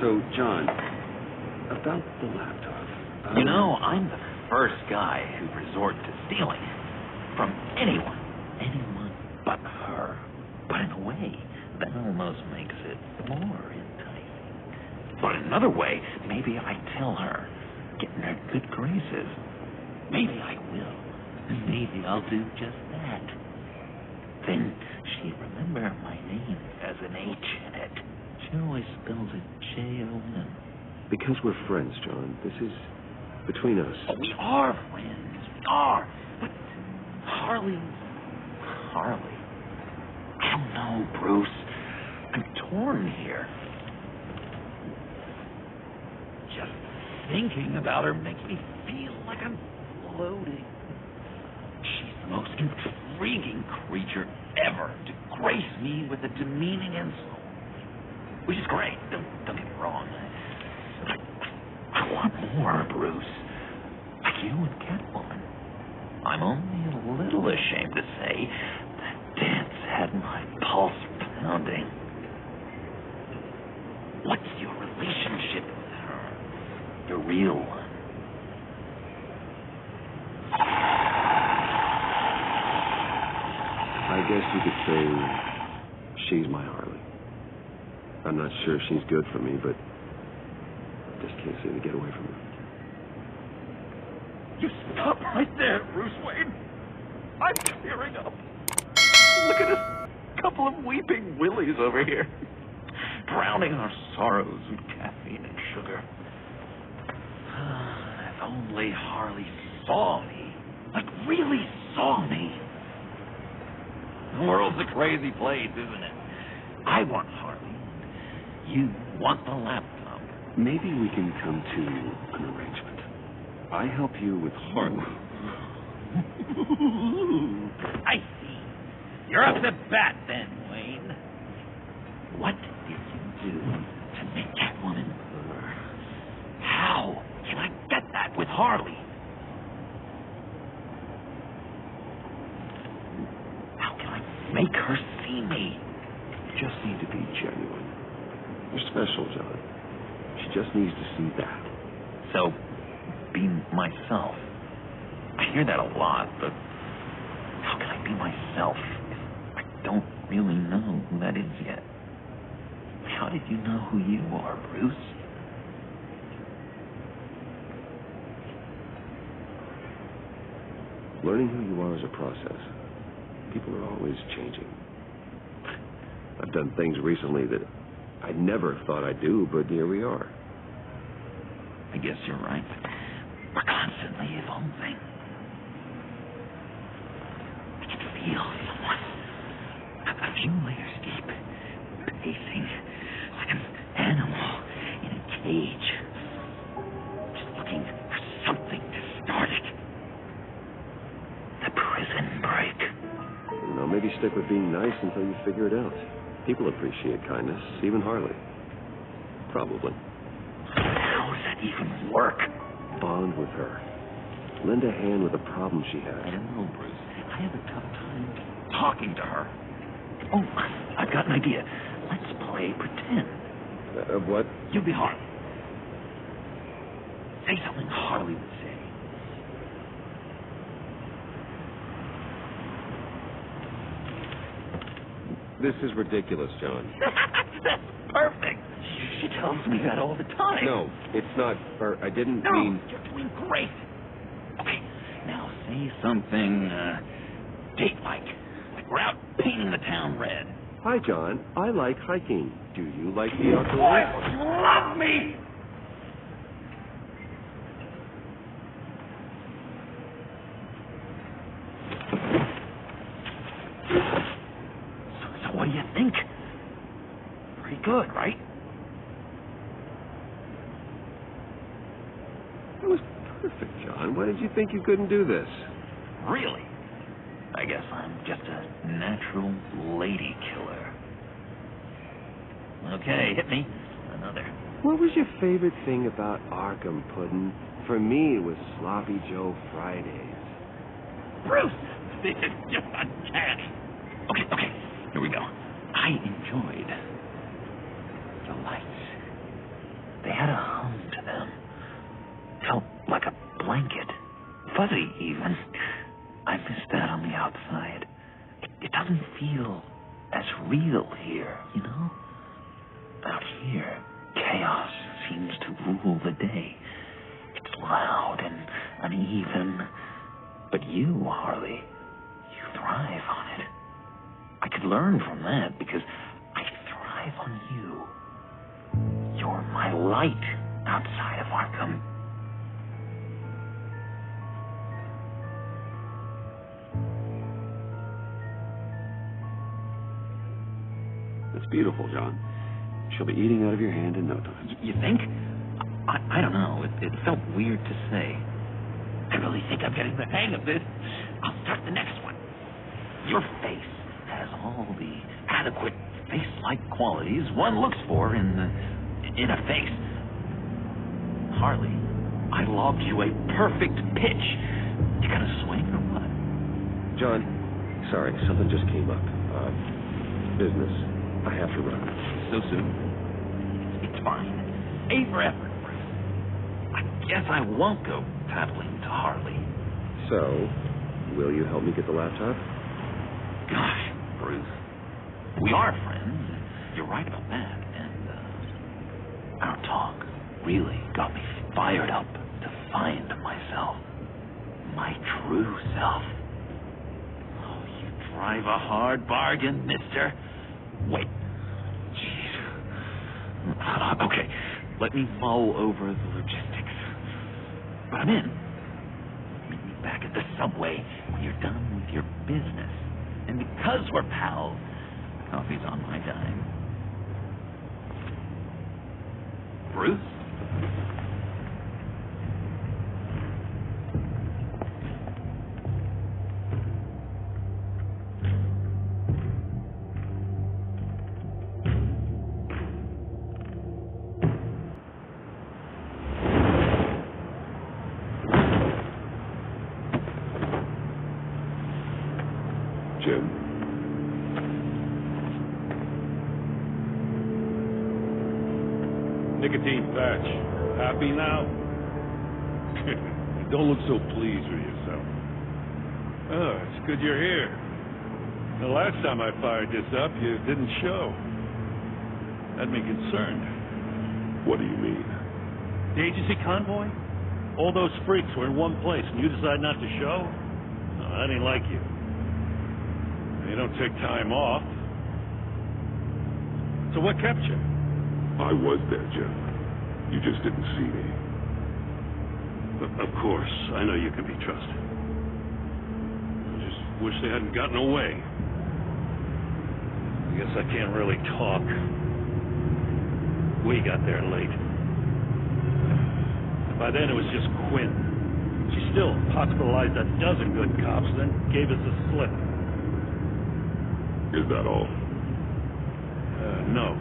So, John, about the laptop. You know, I'm the first guy who'd resort to stealing from anyone but her. But in a way, that almost makes it more enticing. But in another way, maybe if I tell her, get in her good graces, maybe I will. And maybe I'll do just that. Then she'd remember my name as an H in it. She always spells it J-O-N. Because we're friends, John. This is between us. Oh, we are friends. We are. But Harley. I don't know, Bruce. I'm torn here. Just thinking about her makes me feel like I'm floating. She's the most intriguing creature ever to grace me with a demeaning insult. Which is great. Don't get me wrong. I want more, Bruce. Like you and Catwoman. I'm only a little ashamed to say that dance had my pulse pounding. What's your relationship with her? Your real one? I guess you could say she's my Harley. I'm not sure she's good for me, but I just can't seem to get away from her. You stop right there, Bruce Wayne. I'm tearing up. Look at this couple of weeping willies over here, drowning our sorrows in caffeine and sugar. If only Harley saw me, like really saw me. The world's a crazy place, isn't it? I want Harley. You want the laptop. Maybe we can come to an arrangement. I help you with Harley. I see. You're up to bat then, Wayne. What did you do to make Catwoman purr? How can I get that with Harley? How can I make her see me? You just need to be genuine. You're special, John. She just needs to see that. So, be myself. I hear that a lot, but how can I be myself if I don't really know who that is yet? How did you know who you are, Bruce? Learning who you are is a process. People are always changing. I've done things recently that I never thought I'd do, but here we are. I guess you're right. We're constantly evolving. I can feel someone a few layers deep, pacing like an animal in a cage, just looking for something to start it. The prison break. You know, maybe stick with being nice until you figure it out. People appreciate kindness, even Harley. Probably. How does that even work? Bond with her. Lend a hand with a problem she has. I don't know, Bruce. I have a tough time talking to her. Oh, I've got an idea. Let's play pretend. What? You be Harley. Say something Harley would say. This is ridiculous, John. That's perfect. She tells me that all the time. No, it's not. Or I didn't No, mean... you're doing great. Okay, now say something, date-like. Like we're out painting the town red. Hi, John. I like hiking. Do you like the outdoors? Boy, love me! So what do you think? Pretty good, right? It was perfect, John. Why did you think you couldn't do this? Really? I guess I'm just a natural lady killer. Okay, hit me. Another. What was your favorite thing about Arkham, Puddin'? For me, it was Sloppy Joe Fridays. Bruce! This is just uncanny. Okay, here we go. I enjoyed the lights. They had a hum to them. Felt like a blanket. Fuzzy, even. I miss that on the outside. It doesn't feel as real here, you know? Out here, chaos seems to rule the day. It's loud and uneven. But you, Harley, you thrive on it. I could learn from that because I thrive on you. You're my light outside of Arkham. That's beautiful, John. She'll be eating out of your hand in no time. You think? I don't know. It felt weird to say. I really think I'm getting the hang of this. I'll start the next one. Your face has all the adequate face-like qualities one looks for in a face. Harley, I lobbed you a perfect pitch. You gonna swing or what? John, sorry, something just came up. Business. I have to run. So soon? It's fine. A for effort, Bruce. I guess I won't go paddling to Harley. So, will you help me get the laptop? Gosh, Bruce. We are friends. You're right about that. And, our talk really got me fired up to find myself. My true self. Oh, you drive a hard bargain, mister. Wait. Jeez. Okay, let me mull over the logistics. But I'm in. Meet me back at the subway when you're done with your business. And because we're pals, coffee's on my dime. Bruce? Jim. Nicotine patch. Happy now? Don't look so pleased with yourself. Oh, it's good you're here. The last time I fired this up, you didn't show. Had me concerned. What do you mean? The agency convoy? All those freaks were in one place, and you decide not to show? No, I didn't like you. You don't take time off. So what kept you? I was there, Jim. You just didn't see me. Of course, I know you can be trusted. I just wish they hadn't gotten away. I guess I can't really talk. We got there late. And by then it was just Quinn. She still hospitalized a dozen good cops, then gave us a slip. Is that all? No.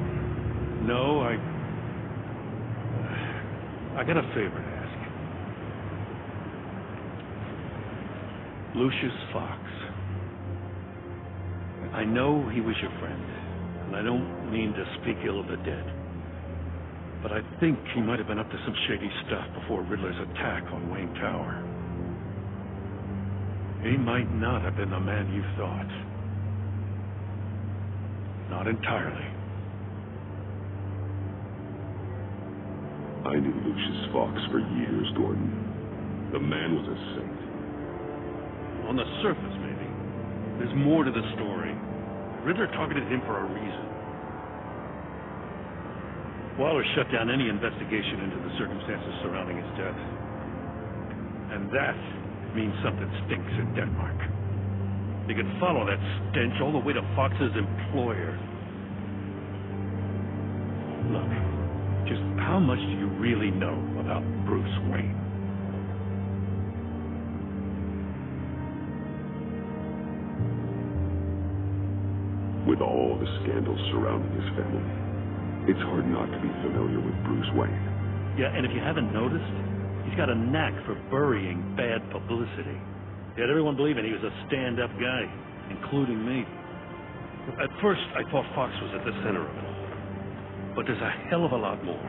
No, I got a favor to ask. Lucius Fox. I know he was your friend, and I don't mean to speak ill of the dead, but I think he might have been up to some shady stuff before Riddler's attack on Wayne Tower. He might not have been the man you thought. Not entirely. I knew Lucius Fox for years, Gordon. The man was a saint. On the surface, maybe. There's more to the story. Riddler targeted him for a reason. Waller shut down any investigation into the circumstances surrounding his death. And that means something stinks in Denmark. You can follow that stench all the way to Fox's employer. Look, just how much do you really know about Bruce Wayne? With all the scandals surrounding his family, it's hard not to be familiar with Bruce Wayne. Yeah, and if you haven't noticed, he's got a knack for burying bad publicity. He had everyone believing he was a stand-up guy, including me. At first, I thought Fox was at the center of it all. But there's a hell of a lot more.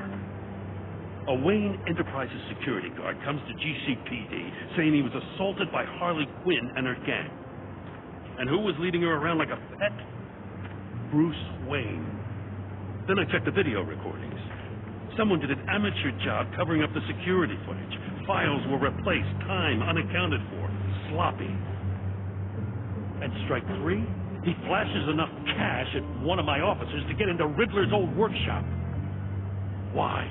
A Wayne Enterprises security guard comes to GCPD saying he was assaulted by Harley Quinn and her gang. And who was leading her around like a pet? Bruce Wayne. Then I checked the video recordings. Someone did an amateur job covering up the security footage. Files were replaced, time unaccounted for, sloppy. And strike three, he flashes enough cash at one of my officers to get into Riddler's old workshop. Why?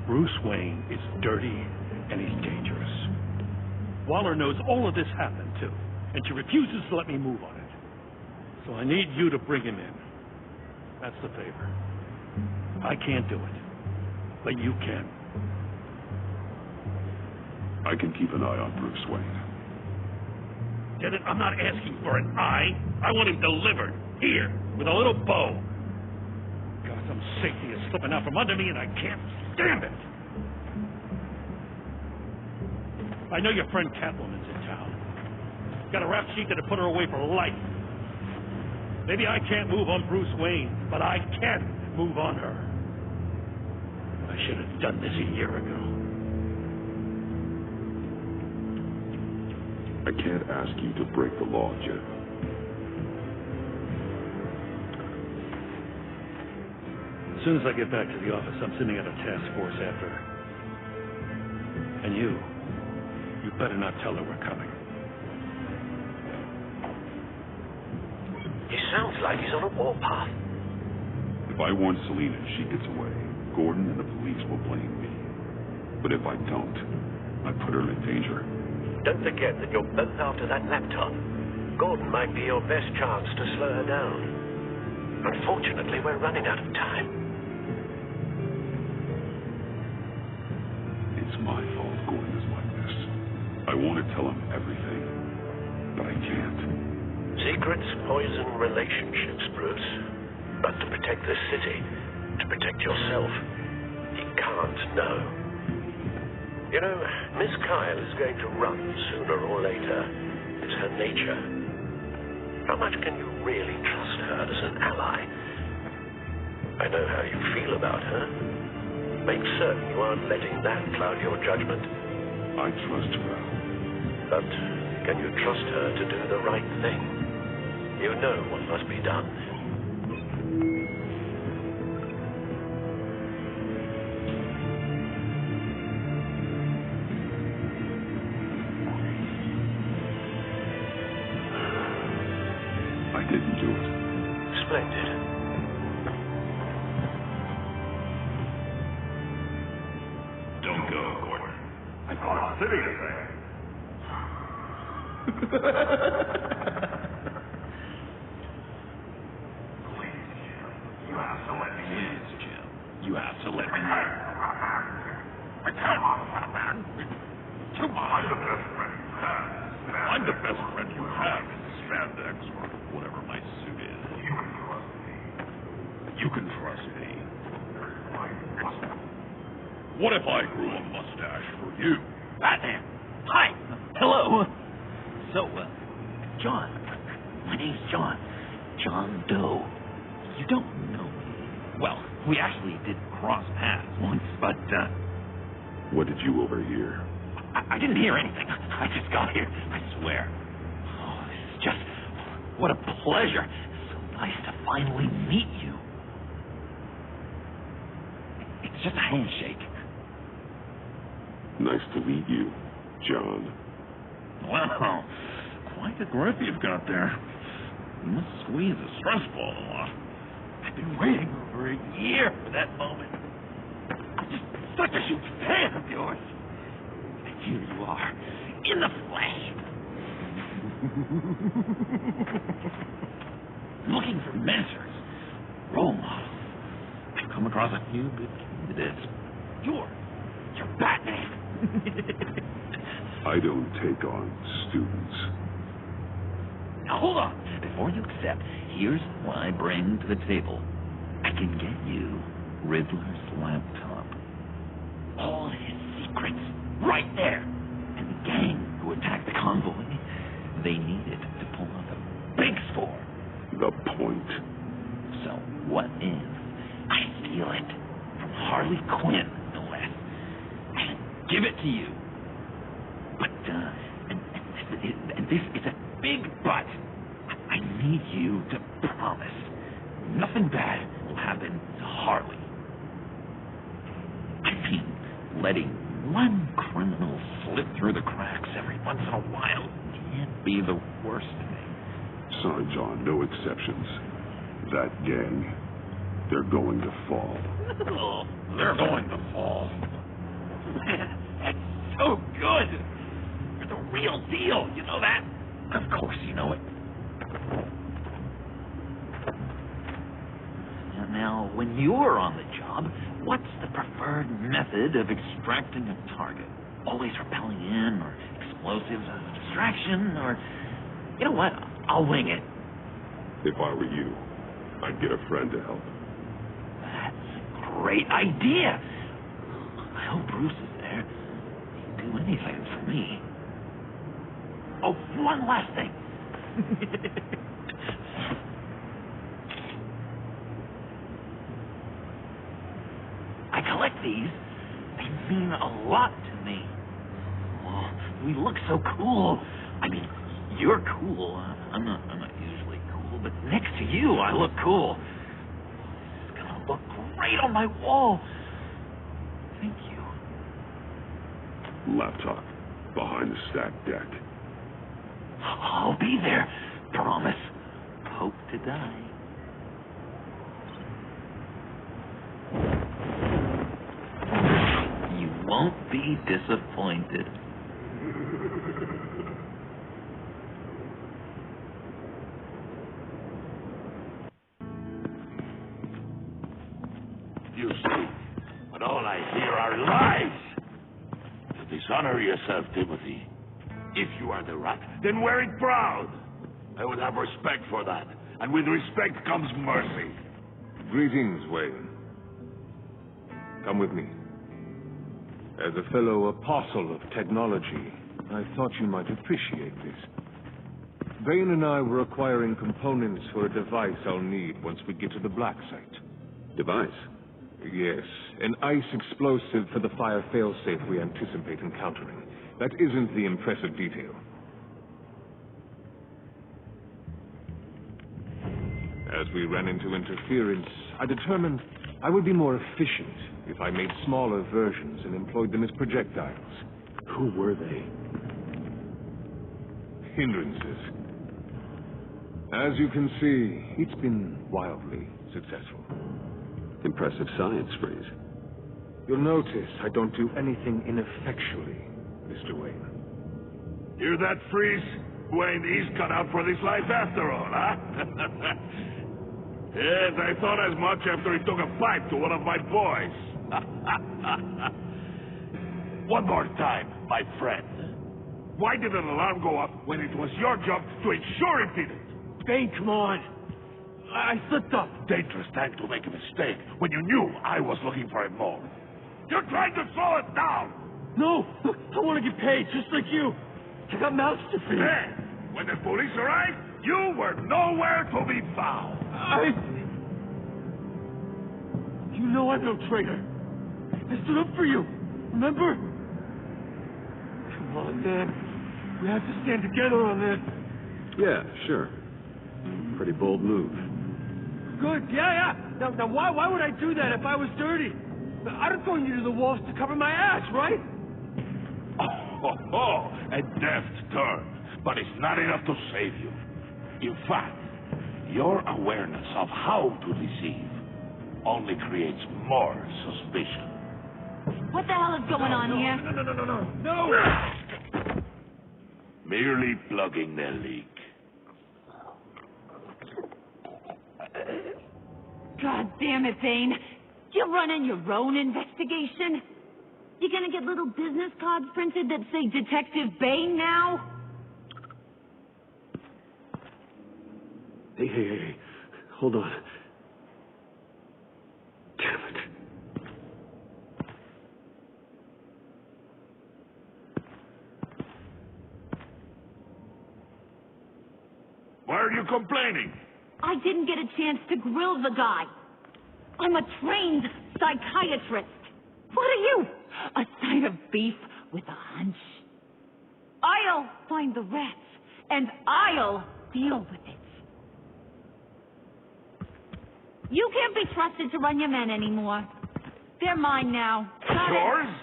Bruce Wayne is dirty and he's dangerous. Waller knows all of this happened too, and she refuses to let me move on it. So I need you to bring him in. That's the favor. I can't do it, but you can. I can keep an eye on Bruce Wayne. Get it? I'm not asking for an eye. I want him delivered. Here, with a little bow. Gotham safety is slipping out from under me and I can't stand it. I know your friend Catwoman's in town. Got a rap sheet that'll put her away for life. Maybe I can't move on Bruce Wayne, but I can move on her. I should have done this a year ago. I can't ask you to break the law, Jim. As soon as I get back to the office, I'm sending out a task force after her. And you better not tell her we're coming. He sounds like he's on a warpath. If I warn Selina and she gets away, Gordon and the police will blame me. But if I don't, I put her in danger. Don't forget that you're both after that laptop. Gordon might be your best chance to slow her down. Unfortunately, we're running out of time. It's my fault Gordon is like this. I want to tell him everything, but I can't. Secrets poison relationships, Bruce. But to protect this city, to protect yourself, he can't know. You know, Miss Kyle is going to run sooner or later. It's her nature. How much can you really trust her as an ally? I know how you feel about her. Make certain you aren't letting that cloud your judgment. I trust her. But can you trust her to do the right thing? You know what must be done. I didn't do it. Splendid. Don't go, Gordon. I thought I was sitting there. You have to let me in, Jim. You have to let me in. I can't. Come on. I'm the best friend you have in spandex or whatever my suit is. You can trust me. What if I grew a mustache for you? Batman! Hi! Hello! So, John. My name's John. John Doe. You don't know me. Well, we actually did cross paths once, but, What did you overhear? I didn't hear anything. I just got here, I swear. Oh, it's just, what a pleasure. So nice to finally meet you. It's just a handshake. Nice to meet you, John. Wow, quite a grip you've got there. You must squeeze a stress ball a lot. I've been waiting over a year for that moment. I'm just such a huge fan of yours. And here you are, in the flesh. Looking for mentors, role models. I've come across a few good candidates. You're Batman. I don't take on students. Now, hold on. Before you accept, here's what I bring to the table. I can get you Riddler's laptop. All his secrets, right there. And the gang who attacked the convoy, they need it to pull out the big score. The point. So what if I steal it from Harley Quinn, no less, and give it to you? But, and this is a big but. I need you to promise nothing bad will happen to Harley. I mean, letting one criminal slip through the cracks every once in a while can't be the worst thing. Son John, no exceptions. That gang, they're going to fall. Oh, they're going to fall. That's so good. You're the real deal. You know that? Of course you know it. Now, when you're on the job, what's the preferred method of extracting a target? Always repelling in, or explosives as a distraction, or... You know what? I'll wing it. If I were you, I'd get a friend to help. That's a great idea. I hope Bruce is there. He'd do anything for me. Oh, one last thing. I collect these. They mean a lot to me. Oh, we look so cool. I mean, you're cool. I'm not usually cool, but next to you, I look cool. This is gonna look great on my wall. Thank you. Laptop, behind the stacked deck. I'll be there. Promise. Hope to die. You won't be disappointed. You speak, but all I hear are lies. To dishonor yourself, Timothy. If you are the rat, then wear it proud. I would have respect for that. And with respect comes mercy. Greetings, Wayne. Come with me. As a fellow apostle of technology, I thought you might appreciate this. Vane and I were acquiring components for a device I'll need once we get to the black site. Device? Yes, an ice explosive for the fire failsafe we anticipate encountering. That isn't the impressive detail. As we ran into interference, I determined I would be more efficient if I made smaller versions and employed them as projectiles. Who were they? Hindrances. As you can see, it's been wildly successful. Impressive science, Freeze. You'll notice I don't do anything ineffectually, Mr. Wayne. Hear that, Freeze? Wayne, he's cut out for this life after all, huh? Yes, I thought as much after he took a pipe to one of my boys. One more time, my friend. Why did an alarm go off when it was your job to ensure it didn't? Bane, come on. I slipped up. Dangerous time to make a mistake when you knew I was looking for a mole. You're trying to slow us down. No, look, I want to get paid, just like you. I got mouths to feed. Then, when the police arrived, you were nowhere to be found. You know I'm no traitor. I stood up for you, remember? Come on, man. We have to stand together on this. Yeah, sure. Pretty bold move. Good, yeah. Now why would I do that if I was dirty? I'd have thrown you to the walls to cover my ass, right? A deft turn, but it's not enough to save you. In fact, your awareness of how to deceive only creates more suspicion. What the hell is going on here? No! Merely plugging the leak. God damn it, Bane. You're running your own investigation? You gonna get little business cards printed that say Detective Bane now? Hey. Hold on. Damn it. Why are you complaining? I didn't get a chance to grill the guy. I'm a trained psychiatrist. What are you? A side of beef with a hunch? I'll find the rats, and I'll deal with it. You can't be trusted to run your men anymore. They're mine now. Got it? Yours?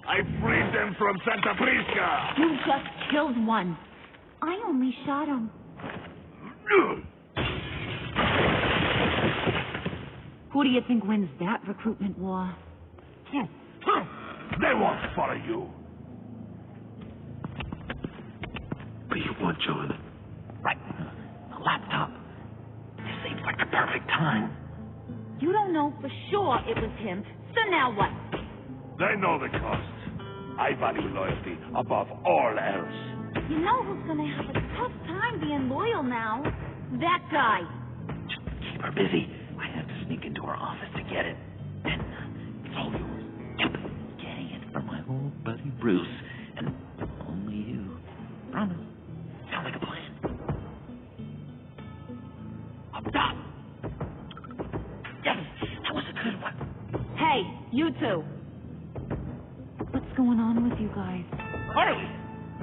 I freed them from Santa Prisca. You just killed one. I only shot him. Who do you think wins that recruitment war? They won't follow you. What do you want, John? Right. The laptop. This seems like the perfect time. You don't know for sure it was him, so now what? They know the cost. I value loyalty above all else. You know who's gonna have a tough time being loyal now? That guy. Just keep her busy. I have to sneak into her office to get it. Then it's all yours. Yep. Getting it from my old buddy Bruce. And only you. Promise. Sound like a plan. Up top. Yes, that was a good one. Hey, you two. What's going on with you guys? Harley,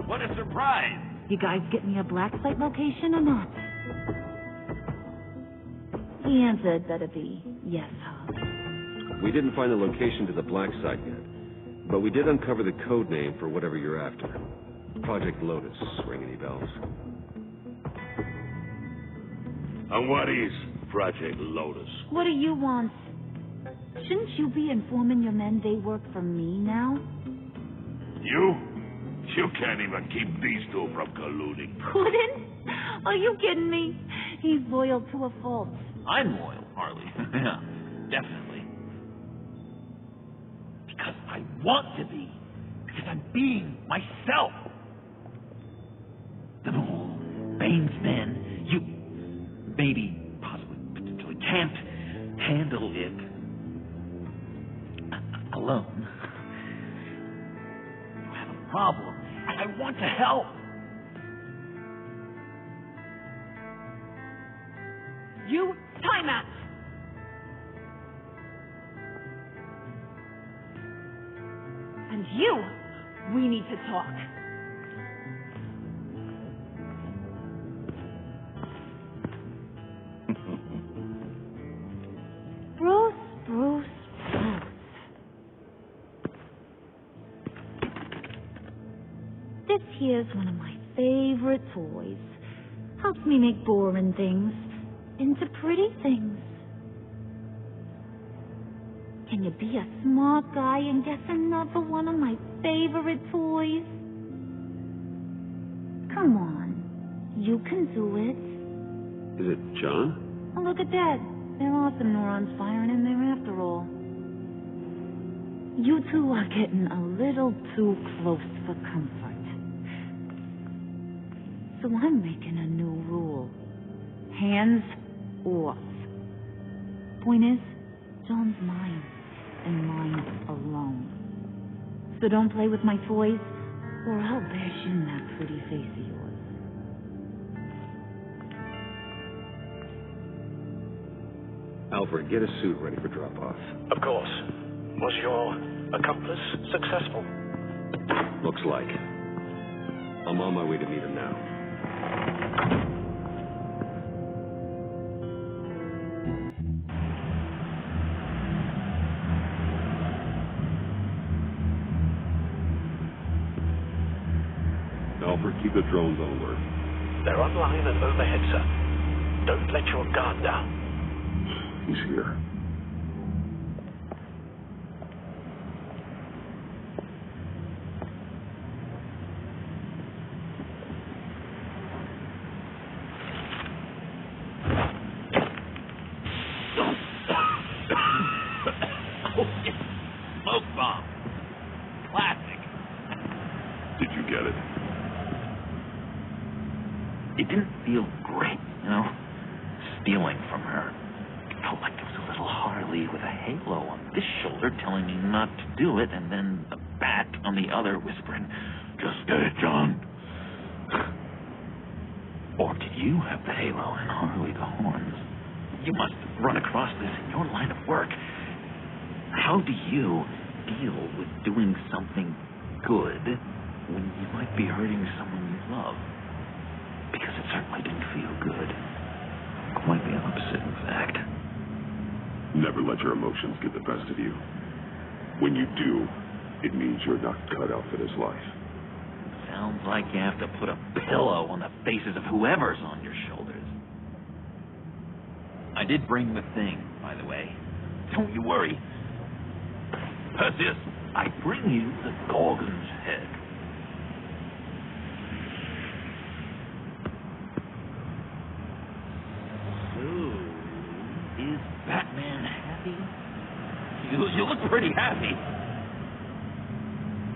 what a surprise. You guys get me a black site location or not? The answer had better be yes, huh? We didn't find the location to the black site yet, but we did uncover the code name for whatever you're after. Project Lotus. Ring any bells? And what is Project Lotus? What do you want? Shouldn't you be informing your men they work for me now? You? You can't even keep these two from colluding. Couldn't? Are you kidding me? He's loyal to a fault. I'm loyal, Harley. Yeah, definitely. Because I want to be. Because I'm being myself. The whole Bane's men, you maybe, possibly, potentially can't handle it alone. You have a problem, and I want to help. You, time out. And you, we need to talk. Bruce. This here's one of my favorite toys. Helps me make boring things into pretty things. Can you be a smart guy and guess another one of my favorite toys? Come on. You can do it. Is it John? Oh, look at that. There are some neurons firing in there after all. You two are getting a little too close for comfort. So I'm making a new rule. Hands off. Point is, John's mine, and mine alone. So don't play with my toys, or I'll bash in that pretty face of yours. Alfred, get a suit ready for drop-off. Of course. Was your accomplice successful? Looks like. I'm on my way to meet him now. Alfred, keep the drones on alert. They're online and overhead, sir. Don't let your guard down. He's here. Smoke bomb. Classic. Did you get it? It didn't feel great, you know, stealing from her. It felt like there was a little Harley with a halo on this shoulder telling me not to do it, and then a bat on the other whispering, "Just get it, John." Or did you have the halo and Harley the horns? You must run across this in your line of work. How do you deal with doing something good when you might be hurting someone you love? Because it certainly didn't feel good. Quite the opposite, in fact. Never let your emotions get the best of you. When you do, it means you're not cut out for this life. Sounds like you have to put a pillow on the faces of whoever's on your shoulders. I did bring the thing, by the way. Don't you worry. Perseus, I bring you the Gorgon's head. So, is Batman happy? You look pretty happy.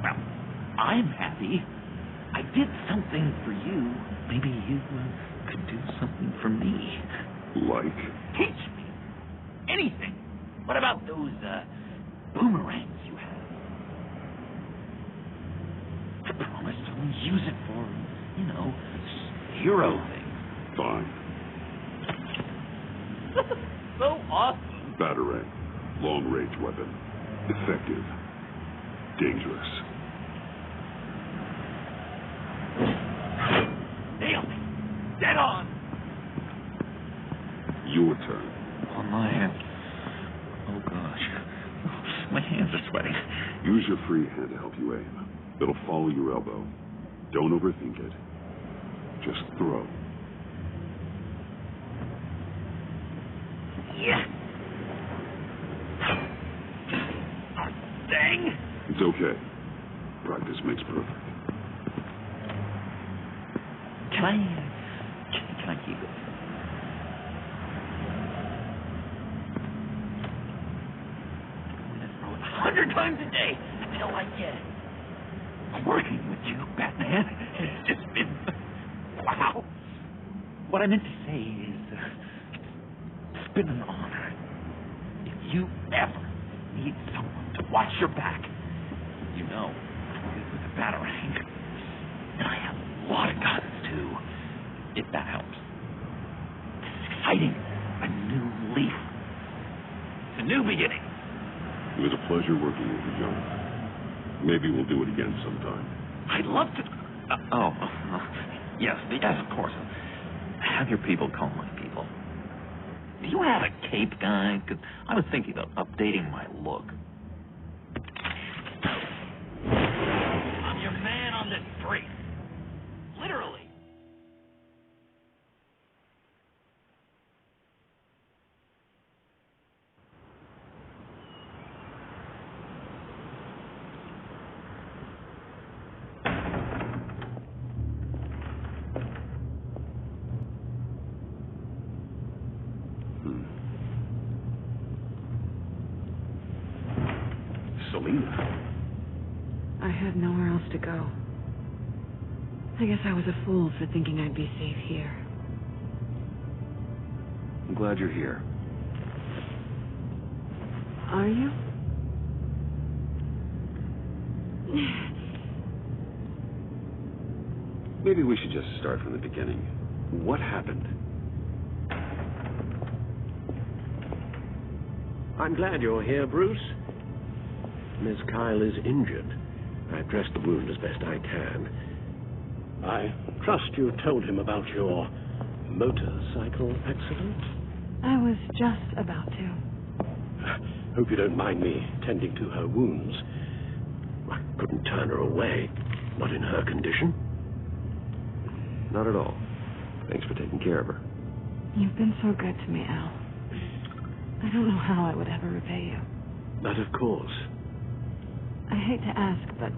Well, I'm happy. I did something for you. Maybe you could do something for me. Like? Teach me. Anything. What about those, boomerangs you have? I promise to only use it for, you know, hero things. Fine. So awesome. Batarang. Long-range weapon. Effective. Dangerous. Nailed it. Dead on. Your turn. On my hand. Oh, gosh. My hands are sweating. Use your free hand to help you aim. It'll follow your elbow. Don't overthink it. Just throw. Yeah. Oh, dang. It's okay. Practice makes perfect. Can I keep it? I'm gonna throw it 100 times a day until I get it. Working with you, Batman, has just been... wow. What I meant to say is, it's been an honor. If you ever need someone to watch your back, you know I'm good with a batarang. And I have a lot of guns, too, if that helps. This is exciting. A new leaf. It's a new beginning. It was a pleasure working with you, John. Maybe we'll do it again sometime. I'd love to... yes, of course. Have your people call my people. Do you have a cape, guy? Because I was thinking of updating my look. I'm your man on this street. Literally. Selina. I had nowhere else to go. I guess I was a fool for thinking I'd be safe here. I'm glad you're here. Are you? Maybe we should just start from the beginning. What happened? I'm glad you're here, Bruce. Miss Kyle is injured. I've dressed the wound as best I can. I trust you told him about your motorcycle accident? I was just about to. Hope you don't mind me tending to her wounds. I couldn't turn her away, not in her condition. Not at all. Thanks for taking care of her. You've been so good to me, Al. I don't know how I would ever repay you. But of course. I hate to ask, but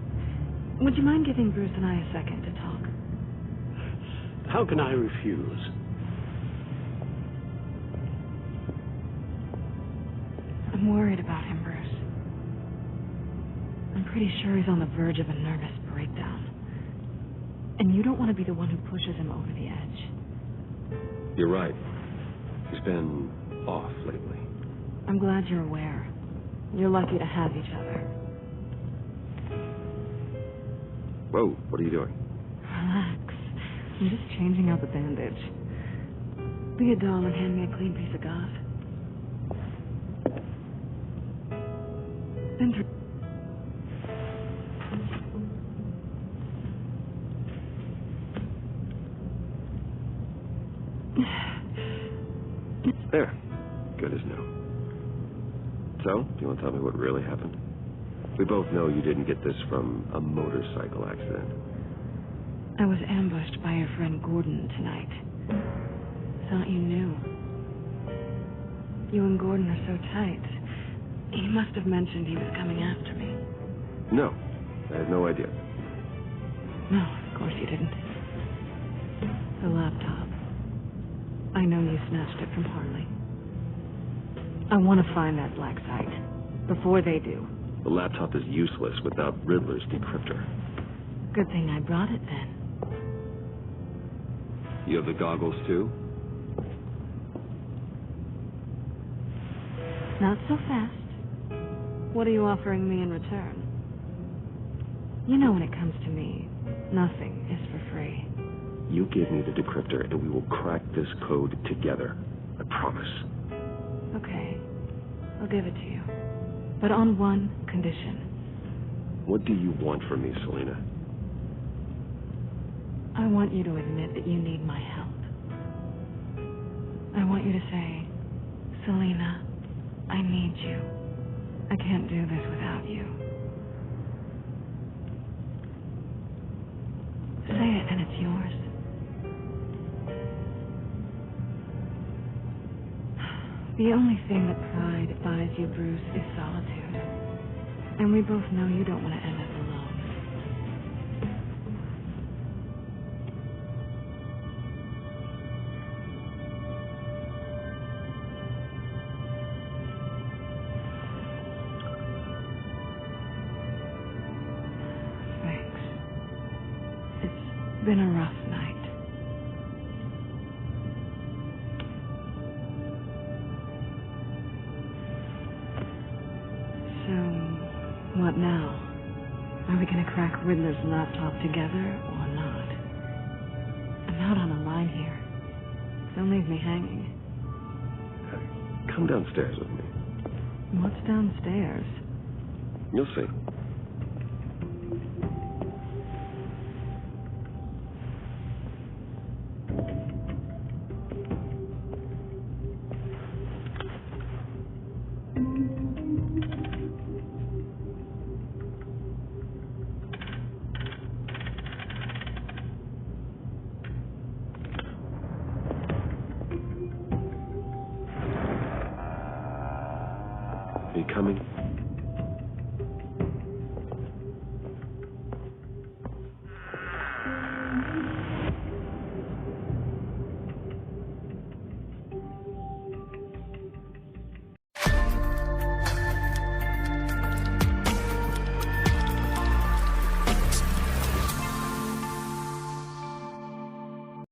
would you mind giving Bruce and I a second to talk? How can I refuse? I'm worried about him, Bruce. I'm pretty sure he's on the verge of a nervous breakdown. And you don't want to be the one who pushes him over the edge. You're right. He's been off lately. I'm glad you're aware. You're lucky to have each other. Whoa, what are you doing? Relax. I'm just changing out the bandage. Be a doll and hand me a clean piece of gauze. Been through... There. Good as new. So, do you want to tell me what really happened? We both know you didn't get this from a motorcycle accident. I was ambushed by your friend Gordon tonight. Thought you knew. You and Gordon are so tight. He must have mentioned he was coming after me. No, I had no idea. No, of course you didn't. The laptop. I know you snatched it from Harley. I want to find that black site. Before they do. The laptop is useless without Riddler's decryptor. Good thing I brought it then. You have the goggles too? Not so fast. What are you offering me in return? You know when it comes to me, nothing is for free. You give me the decryptor and we will crack this code together. I promise. Okay. I'll give it to you. But on one condition. What do you want from me, Selina? I want you to admit that you need my help. I want you to say, Selina, I need you. I can't do this without you. Say it and it's yours. The only thing that pride buys you, Bruce, is solitude. And we both know you don't want to end up alone. Thanks. It's been a rough night. What now? Are we going to crack Riddler's laptop together or not? I'm out on a line here. Don't leave me hanging. Come downstairs with me. What's downstairs? You'll see. Are you coming?